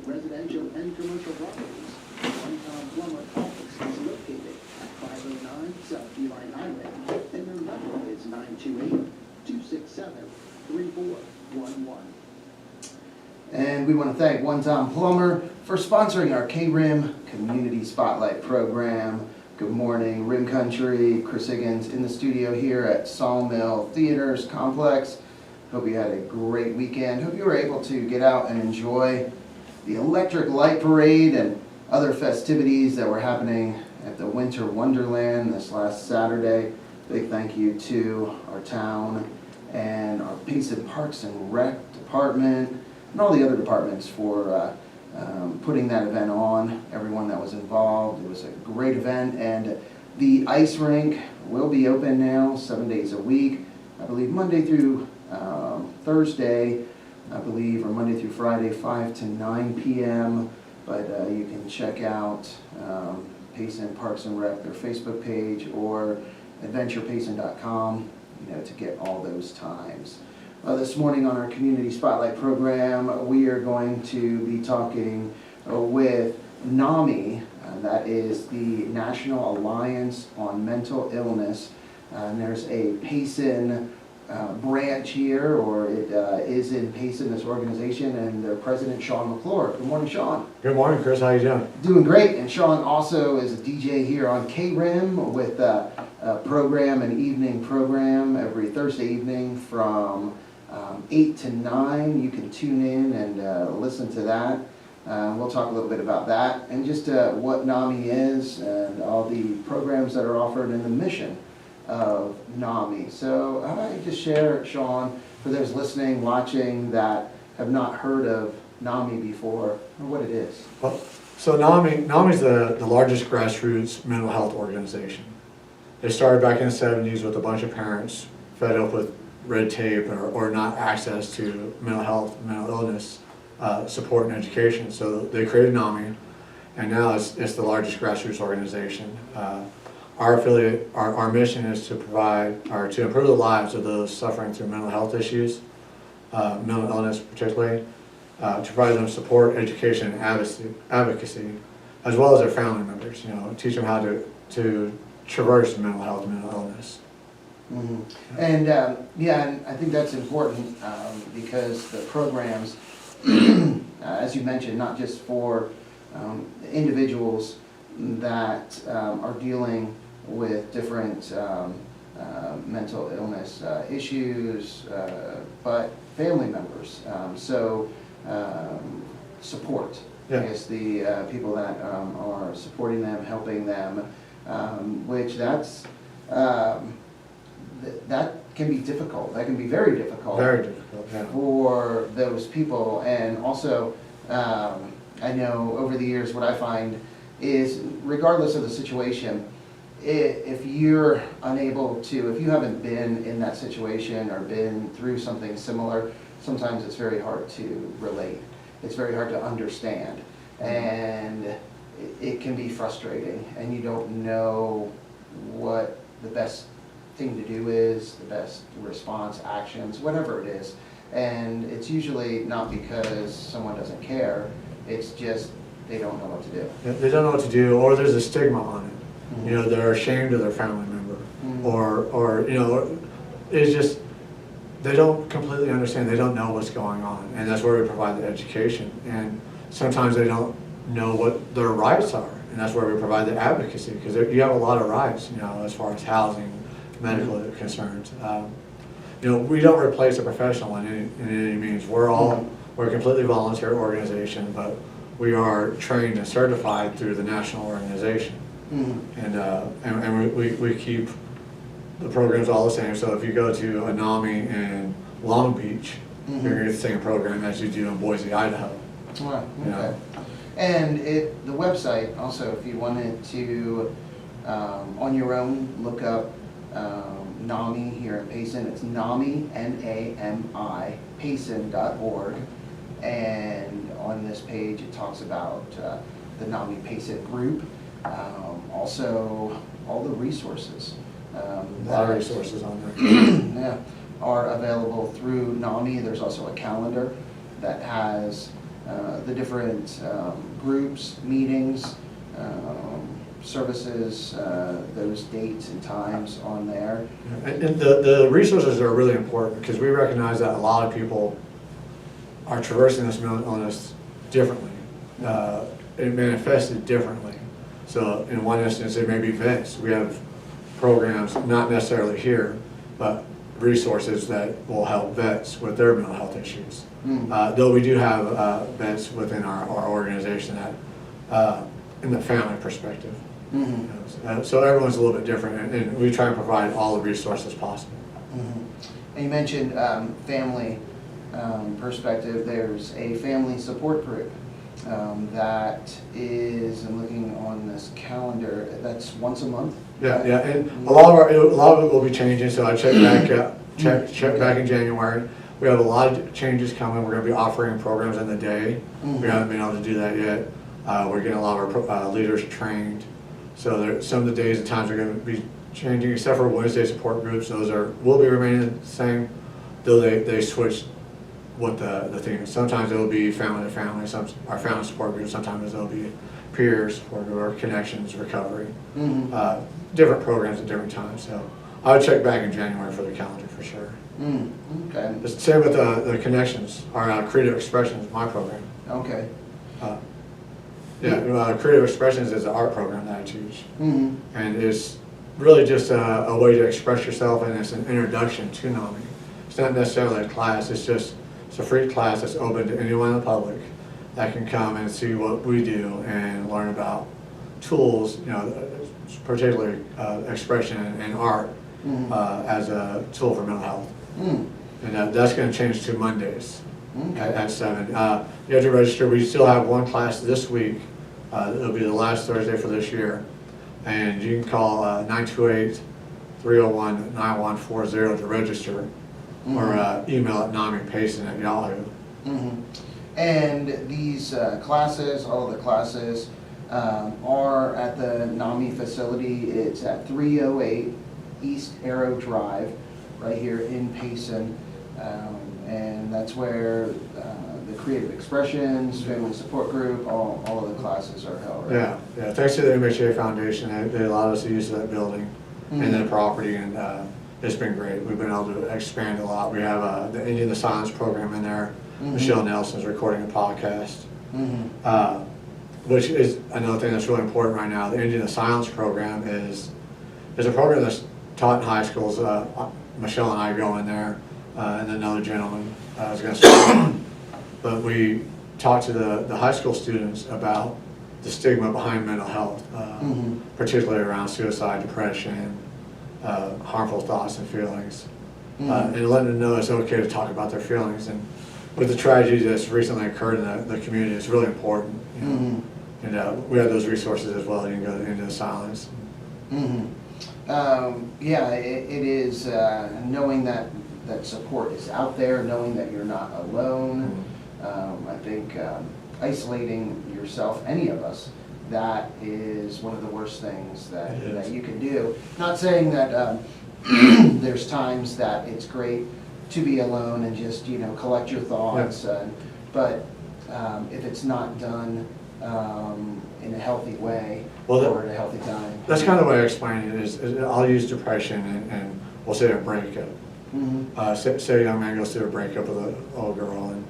residential and commercial properties. One Tom Plummer office is located at 509 South Eli Highway, and their number is 928-267-3411. And we want to thank One Tom Plummer for sponsoring our KRIM Community Spotlight program. Good morning, Rim Country. Chris Higgins in the studio here at Sawmill Theaters Complex. Hope you had a great weekend. Hope you were able to get out and enjoy the Electric Light Parade and other festivities that were happening at the Winter Wonderland this last Saturday. Big thank you to our town and our Payson Parks and Rec department and all the other departments for putting that event on, everyone that was involved. It was a great event, and the ice rink will be open now 7 days a week. I believe Monday through Thursday, I believe, or Monday through Friday, 5 to 9 p.m. But you can check out Payson Parks and Rec, their Facebook page, or adventurepayson.com, to get all those times. This morning on our Community Spotlight program, we are going to be talking with NAMI, that is the National Alliance on Mental Illness. And there's a Payson branch here, or it is in Payson, this organization, and their president, Shaun McClure. Good morning, Shaun. Good morning, Chris. How you doing? Doing great. And Shaun also is a DJ here on KRIM with a program, an evening program every Thursday evening from 8 to 9. You can tune in and listen to that. We'll talk a little bit about that and just what NAMI is and all the programs that are offered and the mission of NAMI. So how about you just share, Shaun, for those listening, watching, that have not heard of NAMI before, or what it is? Well, so NAMI is the largest grassroots mental health organization. They started back in the 70s with a bunch of parents fed up with red tape or not access to mental health, mental illness support and education. So they created NAMI, and now it's the largest grassroots organization. Our affiliate, our mission is to provide, or to improve the lives of those suffering through mental health issues, mental illness particularly, to provide them support, education, and advocacy, as well as their family members. Teach them how to traverse mental health, mental illness. Mm-hmm. And and I think that's important because the programs, as you mentioned, not just for individuals that are dealing with different mental illness issues, but family members. Support. Yeah. I guess the people that are supporting them, helping them, which that's that can be difficult. That can be very difficult. Very difficult, yeah. For those people. And also, I know over the years what I find is, regardless of the situation, if you're unable to, if you haven't been in that situation or been through something similar, sometimes it's very hard to relate. It's very hard to understand. And it can be frustrating, and you don't know what the best thing to do is, the best response, actions, whatever it is. And it's usually not because someone doesn't care, it's just they don't know what to do. Yeah, they don't know what to do, or there's a stigma on it. Mm-hmm. They're ashamed of their family member, Mm-hmm. or it's just, they don't completely understand, they don't know what's going on, and that's where we provide the education. And sometimes they don't know what their rights are, and that's where we provide the advocacy, because you have a lot of rights, as far as housing, medical Mm-hmm. concerns. We don't replace a professional in any means. We're a completely volunteer organization, but we are trained and certified through the national organization. Mm-hmm. And we keep the programs all the same. So if you go to a NAMI in Long Beach, Mm-hmm. you're going to get the same program as you do in Boise, Idaho. Wow, okay. And the website also, if you wanted to on your own look up NAMI here in Payson, it's NAMI, N-A-M-I, Payson.org. And on this page it talks about the NAMI Payson group, also all the resources. A lot of resources on there. Yeah, are available through NAMI. There's also a calendar that has the different groups, meetings, services, those dates and times on there. And the resources are really important because we recognize that a lot of people are traversing this mental illness differently. It manifested differently. So in one instance, it may be vets. We have programs, not necessarily here, but resources that will help vets with their mental health issues. Though we do have vets within our organization that, in the family perspective. So everyone's a little bit different, and we try and provide all the resources possible. And you mentioned family perspective. There's a family support group that is, I'm looking on this calendar, that's once a month. Yeah, and a lot of it will be changing. So I checked back in January. We have a lot of changes coming. We're going to be offering programs in the day. We haven't been able to do that yet. We're getting a lot of our leaders trained. So some of the days and times are going to be changing, except for Wednesday support groups. Those will be remaining the same, though they switch what the theme is. Sometimes it'll be family to family, our family support group. Sometimes it'll be peers or connections, recovery, different programs at different times. So I would check back in January for the calendar for sure. Okay. The same with the connections, our creative expressions, my program. Okay. Creative expressions is an art program that I teach, and it's really just a way to express yourself, and it's an introduction to NAMI. It's not necessarily a class. It's a free class that's open to anyone in the public that can come and see what we do and learn about tools, particularly expression and art as a tool for mental health. And that's going to change to Mondays at 7. You have to register. We still have one class this week. It'll be the last Thursday for this year. And you can call 928-301-9140 to register, or email at NAMI@Payson@Yahoo. And these classes, all of the classes, are at the NAMI facility. It's at 308 East Arrow Drive, right here in Payson. And that's where the Creative Expressions, Family Support Group, all of the classes are held, right? Yeah. Thanks to the MHA Foundation, they allowed us to use that building and the property, and it's been great. We've been able to expand a lot. We have the Indian the Silence program in there. Michelle Nelson's recording a podcast, which is another thing that's really important right now. The Indian the Silence program is a program that's taught in high schools. Michelle and I go in there, and another gentleman is going to start on. But we talk to the high school students about the stigma behind mental health, particularly around suicide, depression, harmful thoughts and feelings, and letting them know it's okay to talk about their feelings. And with the tragedy that's recently occurred in the community, it's really important. And we have those resources as well. You can go into the silence. It is knowing that support is out there, knowing that you're not alone. I think isolating yourself, any of us, that is one of the worst things that you can do. Not saying that there's times that it's great to be alone and just collect your thoughts, but if it's not done in a healthy way or at a healthy time. That's kind of the way I explain it. Is I'll use depression and we'll say a breakup. Say a young man goes through a breakup with an old girl, and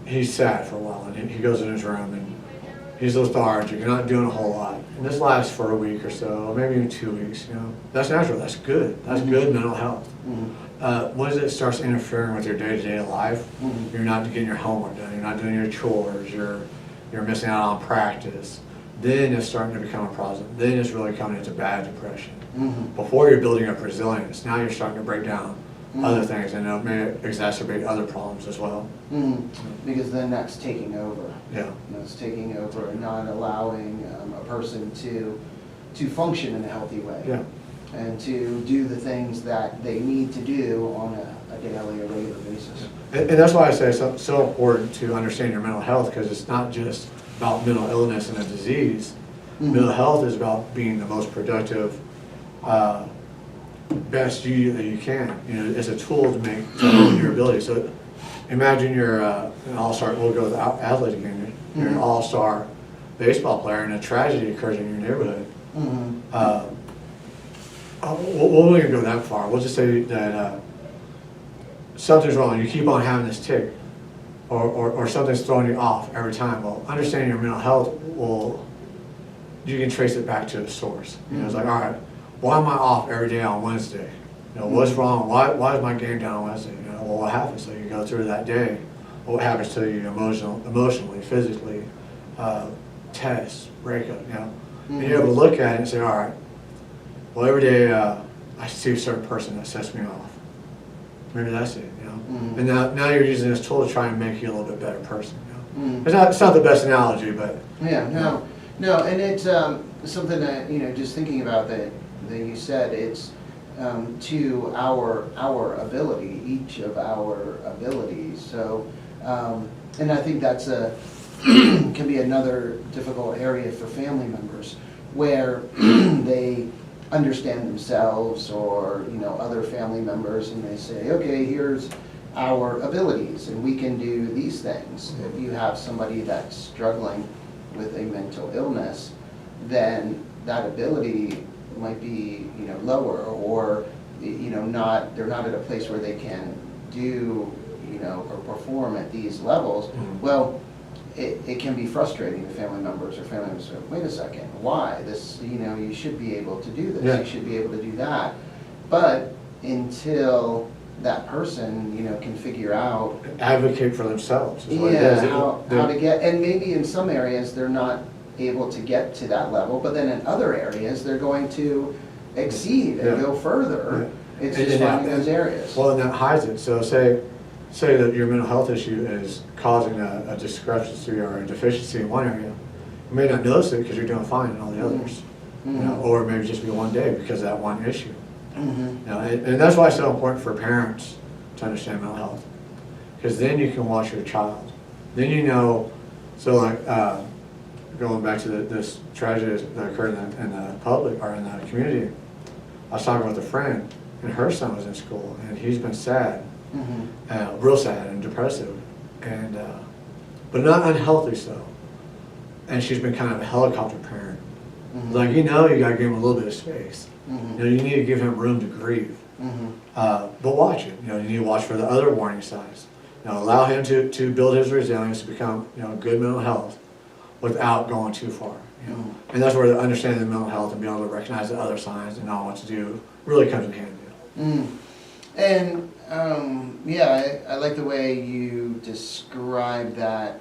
he's sad for a while, and he goes in his room and he's lethargic. You're not doing a whole lot, and this lasts for a week or so, maybe even 2 weeks. That's natural. That's good. That's good mental health. Once it starts interfering with your day-to-day life, you're not getting your homework done. You're not doing your chores. You're missing out on practice. Then it's starting to become a problem. Then it's really coming into bad depression. Before you're building up resilience, now you're starting to break down other things, and it may exacerbate other problems as well. Because then that's taking over. That's taking over and not allowing a person to function in a healthy way. And to do the things that they need to do on a daily or regular basis. And that's why I say it's so important to understand your mental health, because it's not just about mental illness and a disease. Mental health is about being the most productive, best you that you can. It's a tool to hone your ability. So imagine you're an all-star, we'll go with athletic again, you're an all-star baseball player and a tragedy occurs in your neighborhood. We won't even go that far. We'll just say that something's wrong. You keep on having this tick, or something's throwing you off every time. Well, understanding your mental health you can trace it back to the source. You know, it's like, all right, why am I off every day on Wednesday? You know, what's wrong? Why is my game down on Wednesday? You know, well, what happens? So you go through that day. What happens to you emotionally, physically, tests, breakup, you know? And you're able to look at it and say, all right, well, every day I see a certain person that sets me off. Maybe that's it, you know? And now you're using this tool to try and make you a little bit better person, you know? It's not the best analogy, but... Yeah, no, and it's something that, you know, just thinking about that you said, it's to our ability, each of our abilities. So, and I think that's can be another difficult area for family members where they understand themselves or, you know, other family members, and they say, okay, here's our abilities and we can do these things. If you have somebody that's struggling with a mental illness, then that ability might be, you know, lower, or, you know, they're not at a place where they can do, you know, or perform at these levels. Well, it can be frustrating to family members, or family members say, wait a second, why? This, you know, you should be able to do this, you should be able to do that. But until that person, you know, can figure out... Advocate for themselves is what it is. How to get, and maybe in some areas they're not able to get to that level, but then in other areas they're going to exceed and go further. It's just finding those areas. Well, and that hides it. So say that your mental health issue is causing a discrepancy or a deficiency in one area. You may not notice it because you're doing fine in all the others. You know, or maybe just be one day because of that one issue. You know, and that's why it's so important for parents to understand mental health, because then you can watch your child. Then you know, so like going back to this tragedy that occurred in the public or in the community, I was talking with a friend, and her son was in school, and he's been sad, real sad and depressive, and but not unhealthy so. And she's been kind of a helicopter parent. Like, you know, you gotta give him a little bit of space. You know, you need to give him room to grieve. But watch it. You know, you need to watch for the other warning signs. You know, allow him to build his resilience to become, you know, good mental health without going too far. You know? And that's where the understanding of mental health and being able to recognize the other signs and know what to do really comes in handy. And yeah, I like the way you describe that.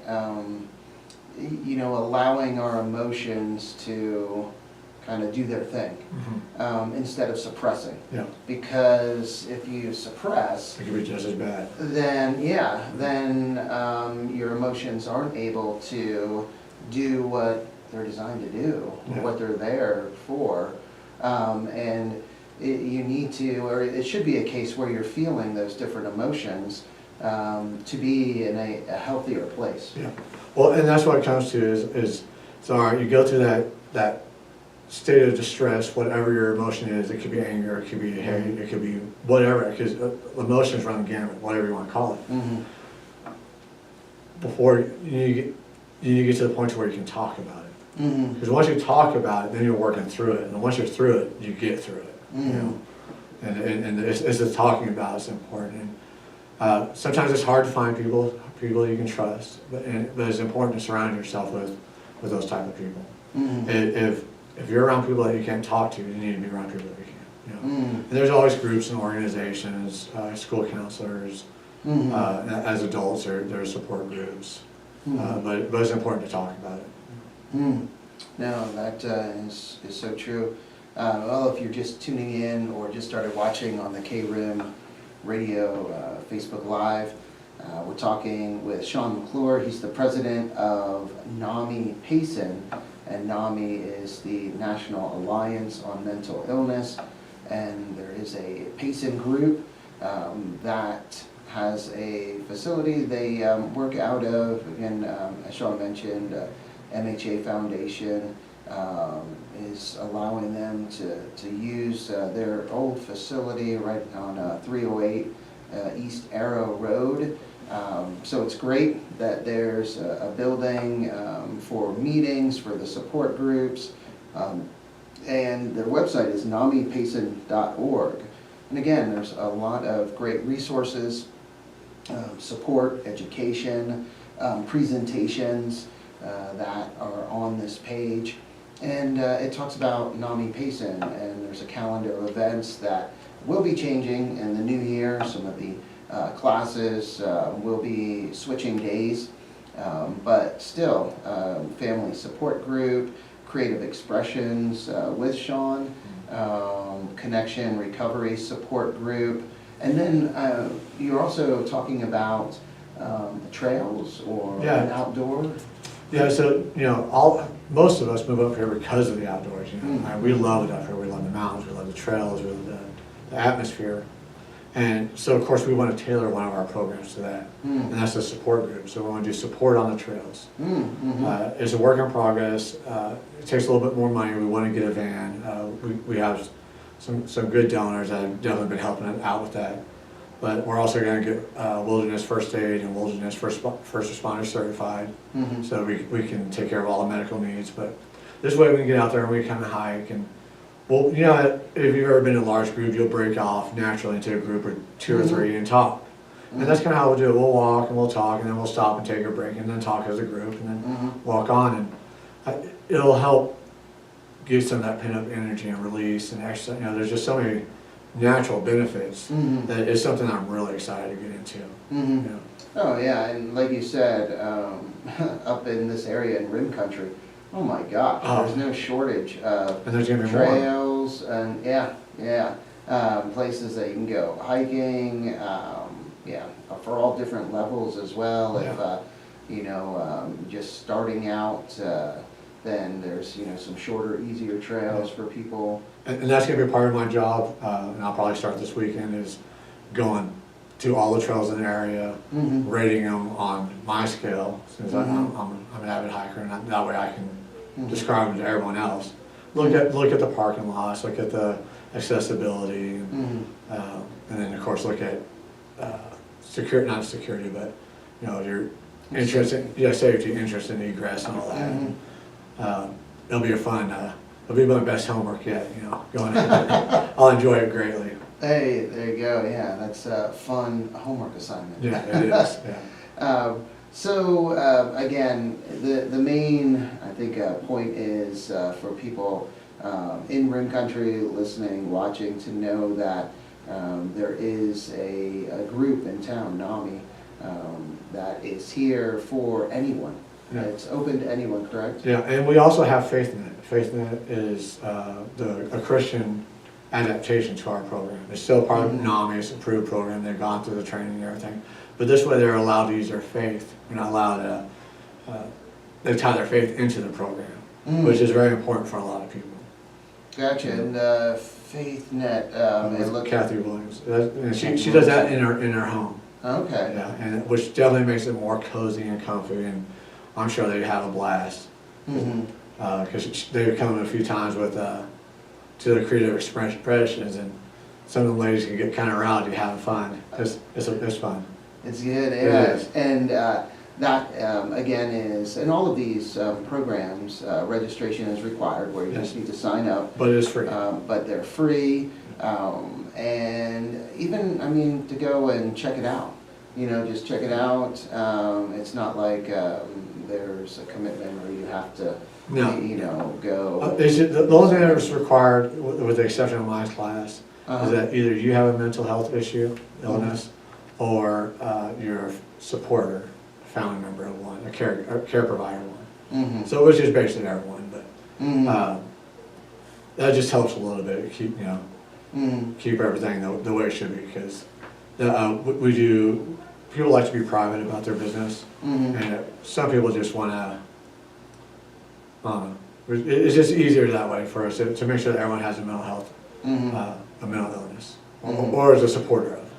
You know, allowing our emotions to kind of do their thing instead of suppressing. Yeah. Because if you suppress, it could be just as bad. Then your emotions aren't able to do what they're designed to do, what they're there for, and you need to, or it should be a case where you're feeling those different emotions to be in a healthier place. Yeah. Well, and that's what it comes to is so all right, you go through that state of distress, whatever your emotion is. It could be anger, it could be hate, it could be whatever, because emotions run the gamut, whatever you want to call it. Before you need to get to the point where you can talk about it. Because once you talk about it, then you're working through it, and once you're through it, you get through it. You know, and it's the talking about it's important. And sometimes it's hard to find people you can trust, but it's important to surround yourself with those type of people. If you're around people that you can't talk to, you need to be around people that you can. You know? And there's always groups and organizations, school counselors. As adults, there's support groups, but it's important to talk about it. No, that is so true. Well, if you're just tuning in or just started watching on the KRIM radio Facebook Live, we're talking with Shaun McClure. He's the president of NAMI Payson, and NAMI is the National Alliance on Mental Illness, and there is a Payson group that has a facility they work out of. Again, as Shaun mentioned, MHA Foundation is allowing them to use their old facility right on 308 East Arrow Road. So it's great that there's a building for meetings, for the support groups, and their website is namipayson.org. And again, there's a lot of great resources, support, education, presentations that are on this page. And it talks about NAMI Payson, and there's a calendar of events that will be changing in the new year. Some of the classes will be switching days, but still, family support group, creative expressions with Shaun, connection recovery support group, and then you're also talking about trails or Yeah. an outdoor. Yeah, so, you know, most of us move up here because of the outdoors, you know. Mm. We love it up here, we love the mountains, we love the trails, we love the atmosphere. And so, of course, we want to tailor one of our programs to that, and that's the support group. So we want to do support on the trails. It's a work in progress. It takes a little bit more money. We want to get a van. We have some good donors that have definitely been helping out with that. But we're also going to get wilderness first aid and wilderness first responder certified, so we can take care of all the medical needs. But this way we can get out there and we kind of hike. And well, you know, if you've ever been in a large group, you'll break off naturally into a group of 2 or 3 and talk. And that's kind of how we'll do it. We'll walk and we'll talk, and then we'll stop and take a break, and then talk as a group, and then walk on. And it'll help get some of that pent up energy and release and exercise. You know, there's just so many natural benefits that it's something I'm really excited to get into. You know. Oh yeah, and like you said, up in this area in Rim Country, oh my gosh, there's no shortage of And there's gonna be more. trails and places that you can go hiking, for all different levels as well. If you know, just starting out, then there's, you know, some shorter, easier trails for people. And that's gonna be a part of my job, and I'll probably start this weekend, is going to all the trails in the area, rating them on my scale, since I'm an avid hiker, and that way I can describe them to everyone else. Look at the parking lots, look at the accessibility, and then of course look at not security, but you know, your interest in safety, interest in egress, and all that. It'll be it'll be my best homework yet. You know, going. I'll enjoy it greatly. Hey, there you go. Yeah, that's a fun homework assignment. Yeah, it is. Yeah. So again, the main, I think, point is for people in Rim Country listening, watching, to know that there is a group in town, NAMI, that is here for anyone. Yeah. It's open to anyone, correct? Yeah, and we also have FaithNet. FaithNet is a Christian adaptation to our program. It's still part of NAMI, it's an approved program, they've gone through the training and everything. But this way they're allowed to use their faith. They're not allowed to, they tie their faith into the program, which is very important for a lot of people. Gotcha, and FaithNet, With Kathy Williams. And she does that in her home. Okay. Yeah, and which definitely makes it more cozy and comfy, and I'm sure they have a blast. Because they've come a few times with to the creative expressions, and some of the ladies can get kind of rowdy having fun. It's fun. It's good, It yeah. is. And that, again, is, in all of these programs, registration is required, where you just need to sign up. But it is free. But they're free, and even, I mean, to go and check it out. You know, just check it out. It's not like there's a commitment where you have to, you know, go. The only thing that is required, with the exception of my class, is that either you have a mental health issue, illness, or you're a supporter, family member of one, a care provider one. So it's just basically everyone, but that just helps a little bit to keep, you know, keep everything the way it should be, because people like to be private about their business, and some people just want to, it's just easier that way for us to make sure that everyone has a mental health, a mental illness, or is a supporter of,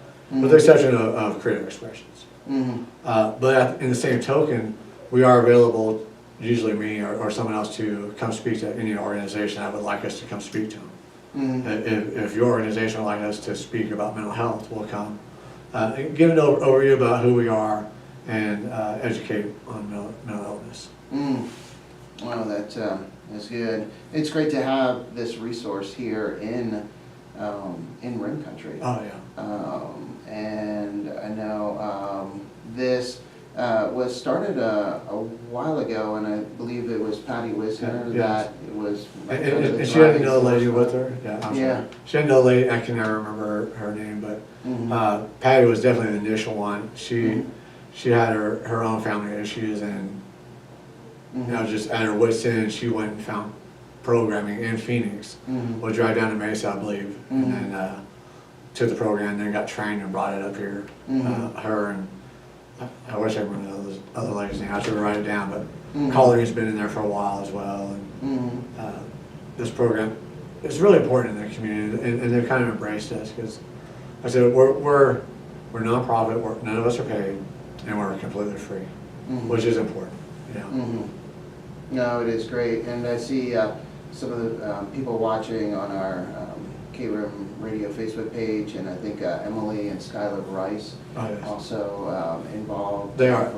with the exception of creative expressions. But in the same token, we are available, usually me or someone else, to come speak to any organization that would like us to come speak to them. If your organization would like us to speak about mental health, we'll come give an overview about who we are and educate on mental illness. Well, that is good. It's great to have this resource here in Rim Country. Oh, yeah. And I know this was started a while ago, and I believe it was Patty Wisner that was. And she had another lady with her. Yeah. Yeah. She had another lady. I can never remember her name, but Patty was definitely the initial one. She had her own family issues, and just at her wit's end, she went and found programming in Phoenix. Would drive down to Mesa, I believe, and then took the program, then got trained and brought it up here. Her and I wish I remember those other ladies' names. I should write it down, but Collier's been in there for a while as well. And this program is really important in the community, and they've kind of embraced us because I said we're nonprofit. None of us are paid, and we're completely free, which is important. No, it is great, and I see some of the people watching on our KRIM Radio Facebook page, and I think Emily and Skylar Rice also involved. They are,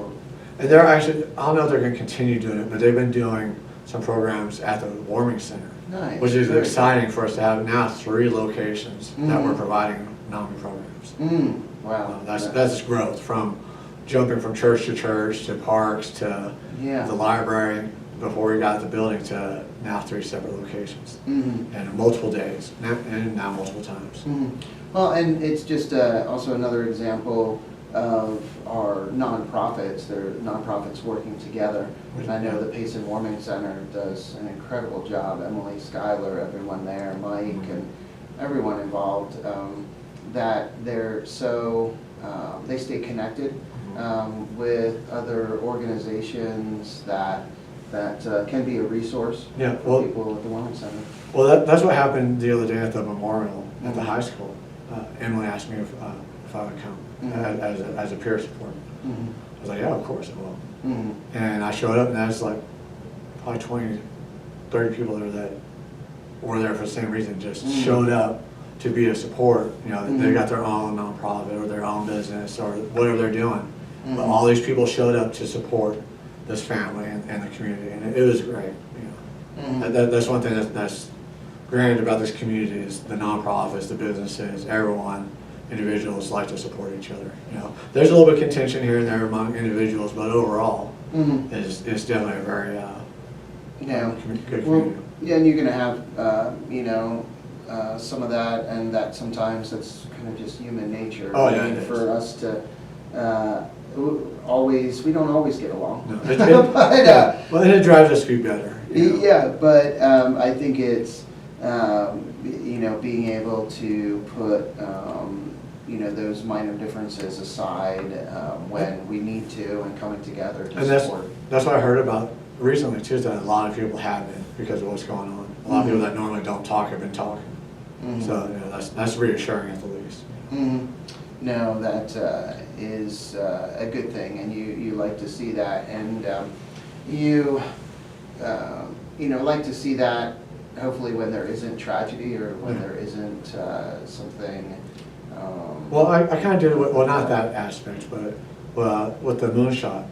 and they're actually, I don't know if they're going to continue doing it, but they've been doing some programs at the warming center, which is exciting for us to have now 3 locations that we're providing NAMI programs. Wow, that's growth from jumping from church to parks to the library before we got the building to now 3 separate locations and multiple days and now multiple times. Well, and it's just also another example of our nonprofits. They're nonprofits working together. I know the Payson Warming Center does an incredible job. Emily, Skylar, everyone there, Mike, and everyone involved. That they're so they stay connected with other organizations that can be a resource for people at the Warming Center. Well, that's what happened the other day at the memorial at the high school. Emily asked me if I would come as a peer support. I was like, yeah, of course I will. And I showed up, and that's like probably 20, 30 people there that were there for the same reason, just showed up to be a support. They got their own nonprofit or their own business or whatever they're doing. But all these people showed up to support this family and the community, and it was great. That's one thing that's great about this community is the nonprofits, the businesses, everyone, individuals like to support each other. There's a little bit of contention here and there among individuals, but overall, it's definitely a very good community. Well, yeah, and you're going to have some of that, and that sometimes it's kind of just human nature. For us to we don't always get along. No, well, and it drives us to be better. Yeah, but I think it's being able to put those minor differences aside when we need to, and coming together to support. That's what I heard about recently too, is that a lot of people have been because of what's going on. A lot of people that normally don't talk have been talking. So that's reassuring at the least. No, that is a good thing, and you like to see that, and you like to see that hopefully when there isn't tragedy or when there isn't something. Well, I kind of did it with, well, not that aspect, but with the moonshot.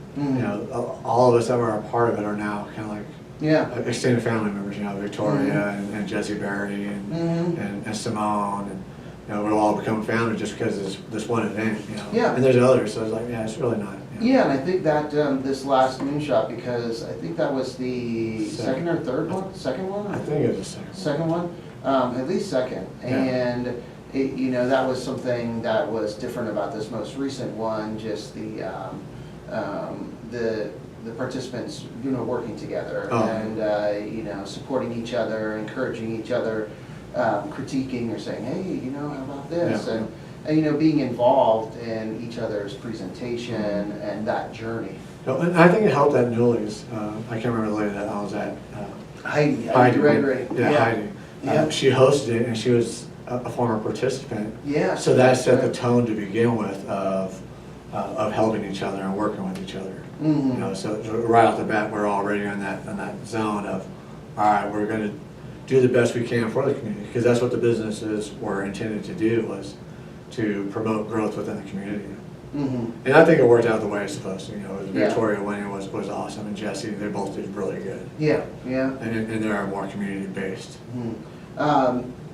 All of us that were a part of it are now kind of like extended family members. Victoria and Jesse Berry and Simone, and we'll all become family just because of this one event. And there's others, so it's like, it's really not. Yeah, and I think that this last moonshot, because I think that was the second or third one? Second one? I think it was the second. Second one? At least second. And that was something that was different about this most recent one, just the participants working together and supporting each other, encouraging each other, critiquing or saying, hey, how about this? And being involved in each other's presentation and that journey. And I think it helped at Newly's. I can't remember the lady that I was at. Heidi. Right. Heidi. She hosted it, and she was a former participant. Yeah. So that set the tone to begin with of helping each other and working with each other. So right off the bat, we're already in that zone of, all right, we're going to do the best we can for the community, because that's what the businesses were intended to do, was to promote growth within the community. Mm-hmm. And I think it worked out the way it's supposed to. You know, Yeah. Victoria winning was awesome, and Jesse, they both did really good. Yeah, yeah. And they are more community based.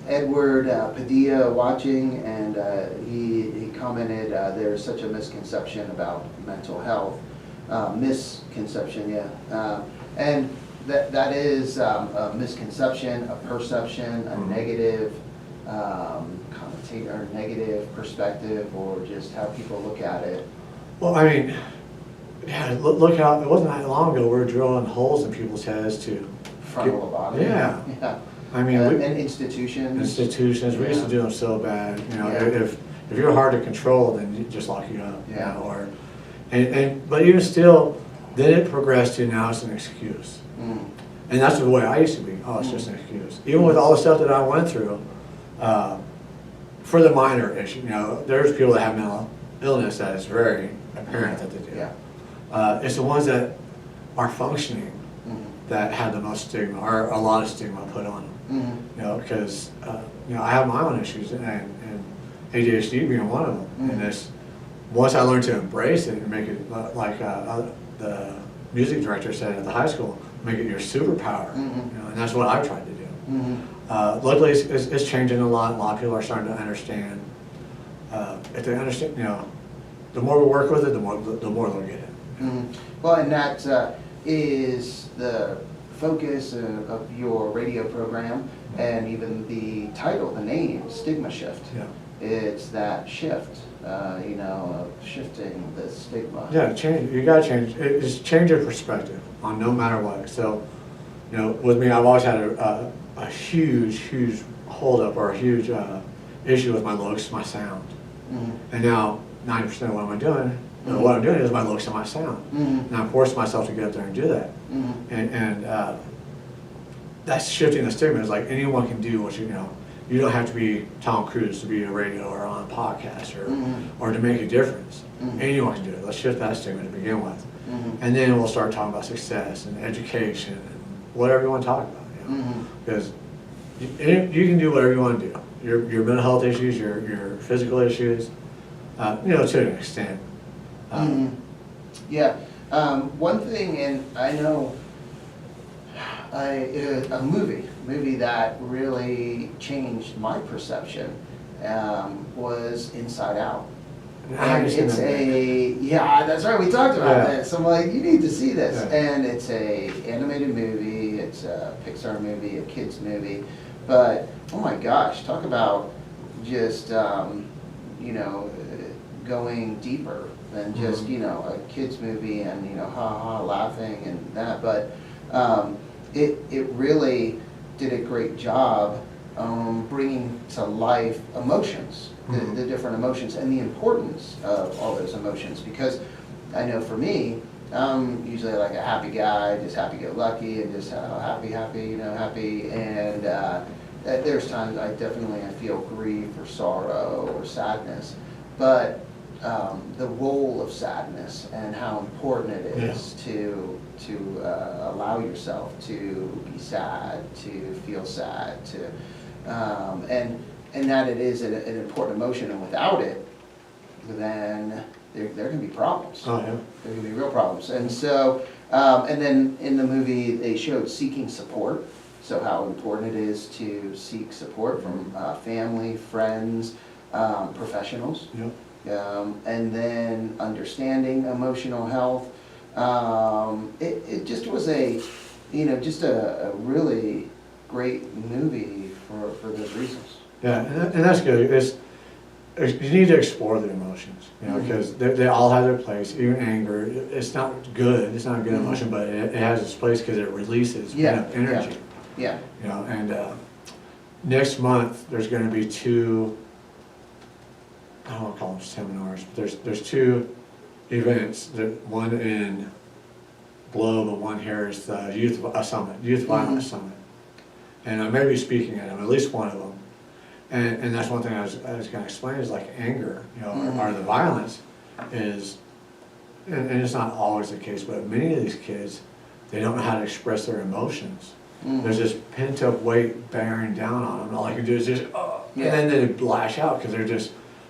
Edward Padilla watching, and he commented there's such a misconception about mental health. Misconception, yeah. And that is a misconception, a perception, a negative connotation, or negative perspective, or just how people look at it. Well, I mean, yeah, look how, it wasn't that long ago, we were drilling holes in people's heads to Frontal lobotomy. Yeah. Yeah. I mean, And institutions. institutions, we used to Yeah. do them so bad, you know, Yeah. if you're hard to control, then you just lock you up, you Yeah. know, or, but even still, then it progressed to now it's an excuse. Mm. And that's the way I used to be, oh, it's just an excuse. Even with all the stuff that I went through, for the minor issue, you know, there's people that have mental illness that is very apparent that they do. Yeah. It's the ones that are functioning Mhm. that have the most stigma, or a lot of stigma put on them. Mhm. You know, because, you know, I have my own issues, and ADHD being one of them. And Mhm. once I learned to embrace it and make it, like the music director said at the high school, make it your superpower. Mhm. You know, and that's what I've tried to do. Mhm. Luckily, it's changing a lot. A lot of people are starting to understand. If they understand, you know, the more we work with it, the more they'll get it. Mhm. Well, and that is the focus of your radio program, and even the title, the name, Stigma Shift. Yeah. It's that shift, you know, of shifting the stigma. Yeah, change. You gotta change. It's change your perspective on no matter what. So, you know, with me, I've always had a huge holdup, or a huge issue with my looks, my sound. Mhm. And now 90% of what I'm doing, what I'm doing is my looks and my sound. Mhm. And I'm forcing myself to get up there and do that. Mhm. And that's shifting the stigma. It's like anyone can do what you know. You don't have to be Tom Cruise to be a radio or on a podcast or to make a difference. Mhm. Anyone can do it. Let's shift that stigma to begin with. Mhm. And then we'll start talking about success and education and whatever you want to talk about. You know? Mhm. Because you can do whatever you want to do. Your mental health issues, your physical issues, you know, to an extent. Mhm. Yeah. One thing, and I know a movie that really changed my perception was Inside Out. I haven't seen It's that movie. yeah, that's right, we talked about Yeah. this. I'm like, you need to see this. Yeah. And it's a animated movie, it's a Pixar movie, a kid's movie. But, oh my gosh, talk about just, you know, going deeper than just, Mhm. you know, a kid's movie and, you know, ha laughing and that. But it really did a great job bringing to life emotions, Mhm. the different emotions, and the importance of all those emotions. Because I know for me, I'm usually like a happy guy, just happy-go-lucky, and just happy, you know, happy. And there's times I feel grief or sorrow or sadness. But the role of sadness and how important it is to allow yourself to be sad, to feel sad, and that it is an important emotion, and without it, then there can be problems. Oh, yeah. There can be real problems. And so, and then in the movie, they showed seeking support. So how important it is to seek support from family, friends, professionals. Yep. And then understanding emotional health. It just was just a really great movie for those reasons. Yeah, and that's good. You need to explore the emotions, you know, Mhm. because they all have their place. Even anger, it's not good. It's not a good Mhm. emotion, but it has its place because it releases Yeah, energy. Yeah. You know, and next month there's going to be two. I don't want to call them seminars, but there's two events. One in Globe and one here is the Youth Violence Mhm. Summit. And I may be speaking at them, at least one of them. And that's one thing I was going to explain is like anger, you know, Mhm. or the violence is, and it's not always the case, but many of these kids, they don't know how to express their emotions. Mhm. There's this pent up weight bearing down on them. All I can do is just, Yeah. and then they lash out because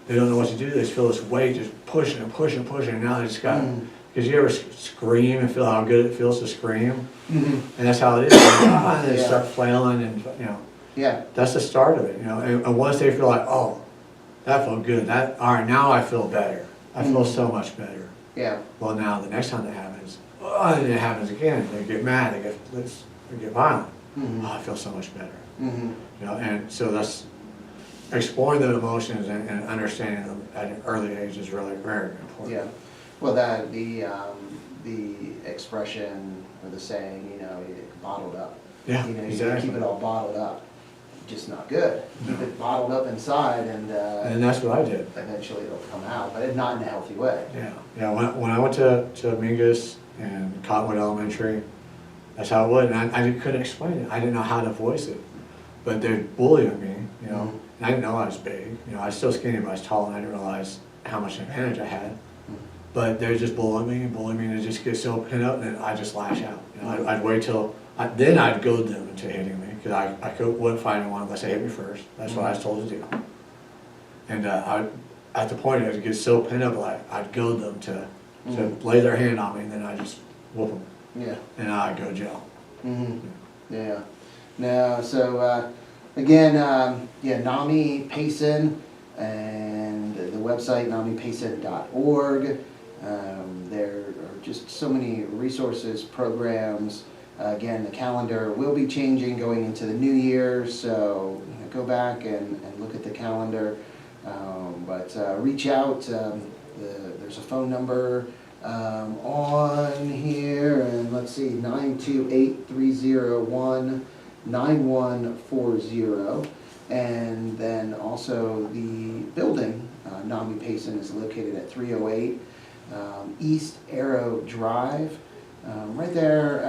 they don't know what to do, they just feel this weight just pushing and pushing and pushing, and now they just got, because you ever scream and feel how good it feels to scream? And that's how it is, and they start flailing and, you know. Yeah. That's the start of it, you know, and once they feel like, oh, that felt good, all right, now I feel better, I feel so much better. Yeah. Well, now the next time that happens, and it happens again, they get mad, they get violent. Oh, I feel so much better. You know, and so that's exploring the emotions and understanding them at an early age is really very important. Yeah. Well, that the expression or the saying, you know, bottled up. Yeah, you know, you exactly. keep it all bottled up, just not good. Keep it bottled up inside, and that's what I did. Eventually, it'll come out, but not in a healthy way. Yeah, yeah. When I went to Mingus and Cottonwood Elementary, that's how it was, and I couldn't explain it. I didn't know how to voice it, but they're bullying me, you know. And I didn't know I was big, you know. I was still skinny, but I was tall, and I didn't realize how much advantage I had. But they're just bullying me, and it just gets so pinned up, and I just lash out. You know, I'd wait till, then I'd goad them into hitting me, because I wouldn't fight anyone unless they hit me first. That's what I was told to do. And at the point, it would get so pinned up, like I'd goad them to lay their hand on me, and then I just whoop them. Yeah. And I'd go to jail. Yeah. No, so again, yeah, NAMI Payson, and the website namipayson.org. There are just so many resources, programs. Again, the calendar will be changing going into the new year, so you know, go back and look at the calendar. But reach out. There's a phone number on here, and let's see, 928-301-9140. And then also the building, NAMI Payson, is located at 308 East Arrow Drive, right there,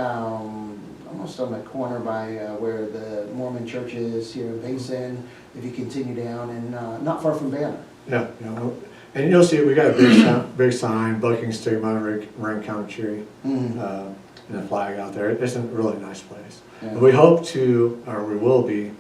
almost on the corner by where the Mormon church is here in Payson. If you continue down, and not far from Banner. Yeah, you know, and you'll see we got a big sign, Bucking Stigma, Ring Country, and a flag out there. It's a really nice place. Yeah. And we hope to, or we will be,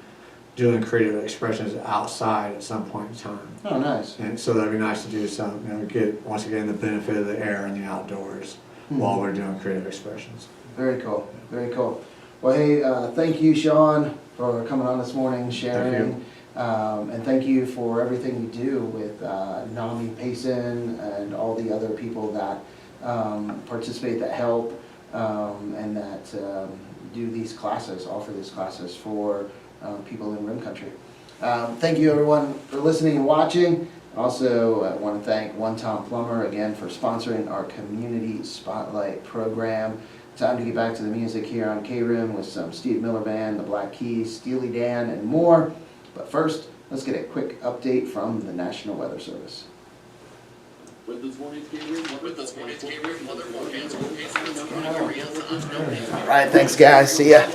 doing creative expressions outside at some point in time. Oh, nice. And so that'd be nice to do some, you know, get, once again, the benefit of the air and the outdoors while we're doing creative expressions. Very cool, very cool. Well, hey, thank you, Shaun, for coming on this morning, sharing. And thank you for everything you do with NAMI Payson and all the other people that participate, that help, and that do these classes, offer these classes for people in Rim Country. Thank you, everyone, for listening and watching. Also, I want to thank One Tom Plumber again for sponsoring our Community Spotlight program. Time to get back to the music here on KRIM with some Steve Miller Band, the Black Keys, Steely Dan, and more. But first, let's get a quick update from the National Weather Service. With this morning's KRIM weather forecast, All right, thanks, guys. See ya.